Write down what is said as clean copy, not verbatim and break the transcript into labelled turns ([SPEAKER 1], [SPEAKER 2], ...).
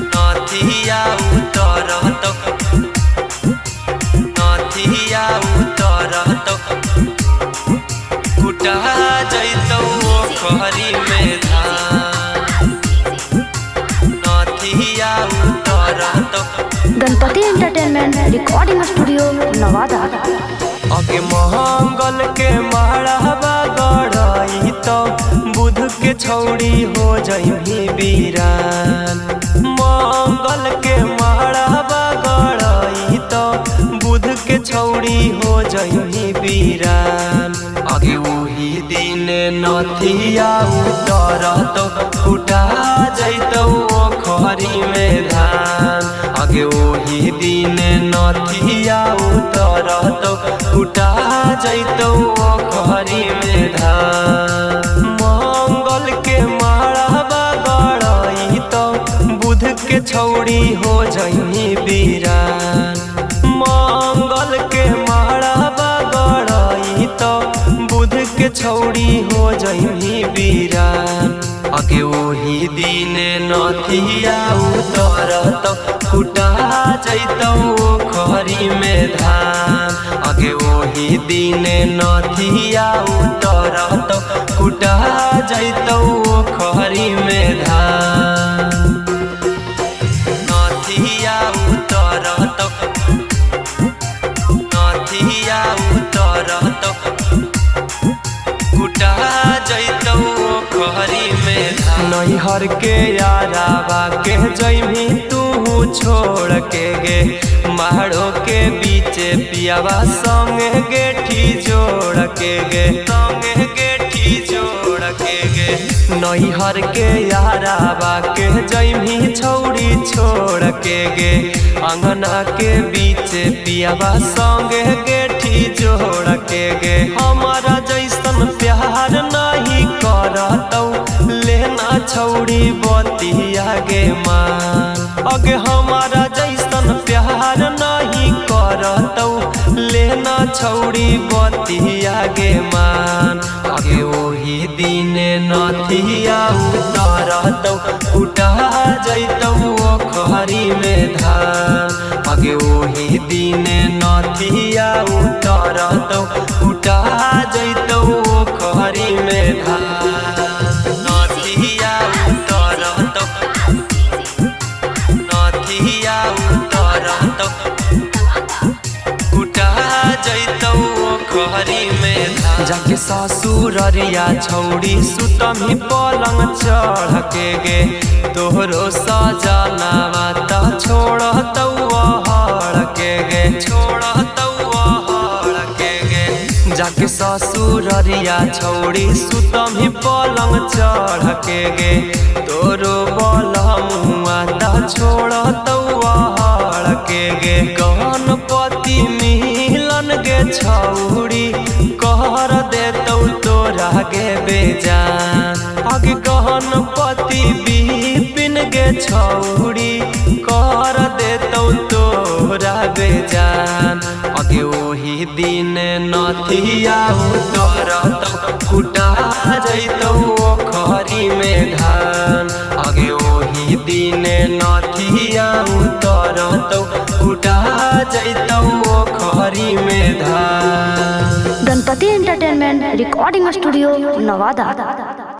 [SPEAKER 1] नथिया उतरत नथिया उतरत कुटा जैतौ खरी में धान नथिया उतरत।
[SPEAKER 2] Ganpati entertainment recording studio Nawada.
[SPEAKER 1] अगे मंगल के माड़ावा गढ़ई तो बुध के छौड़ी हो जइमी बीरान। मंगल के माड़ावा गढ़ई तो बुध के छौड़ी हो जइमी बीरान। आगे वही दिन नथिया उतरत कुटा जैतौ खरी में धान। आगे वही दिन नथिया उतरत कुटा जैतौ खरी में धान। मंगल के माड़ावा गढ़ई तो बुध के छौड़ी हो जइमी बीरान। मंगल के माड़ावा गढ़ई तो बुध के छौड़ी हो जइमी बीरान। आगे वही दिन नथिया उतरत कुटा जैतौ खरी में धान। आगे वही दिन नथिया उतरत कुटा जैतौ खरी में धान। नथिया उतरत नथिया उतरत कुटा जैतौ खरी में धान। नैहर के यारावा के जइमी तू छोड़ के गे मारो के बीचे पियावा संगे गेठी जोड़ के गे संगे गेठी जोड़ के गे। नैहर के यारावा के जइमी छौड़ी छोड़ के गे अंगना के बीचे पियावा संगे गेठी जोड़ के गे। हमारा जैसन प्यार नहीं करतौ लेना छौड़ी बतिया गे मान। अगे हमारा जैसन प्यार नहीं करतौ लेना छौड़ी बतिया गे मान। आगे वही दिन नथिया उतरतौ कुटा जैतौ खरी में धान। आगे वही दिन नथिया उतरतौ कुटा जैतौ खरी में धान। नथिया उतरत नथिया उतरत कुटा जैतौ खरी में धान। जाके ससुररिया छौड़ी सुतमी पलंग चढ़ के गे तोहरो सजनावा त छोड़तौ हड़ के गे छोड़तौ हड़ के गे। जाके ससुररिया छौड़ी सुतमी पलंग चढ़ के गे तोरो बलमुआ त छोड़तौ हड़ के गे। गणपति मिलन गे छौड़ी कहर देतौ तोरा गे बेजान। आगे गणपति बिपिन गे छौड़ी कहर देतौ तोरा बेजान। आगे वही दिन नथिया उतरत कुटा जैतौ खरी में धान। आगे वही दिन नथिया उतरत कुटा जैतौ खरी में धान।
[SPEAKER 2] Ganpati entertainment recording studio Nawada.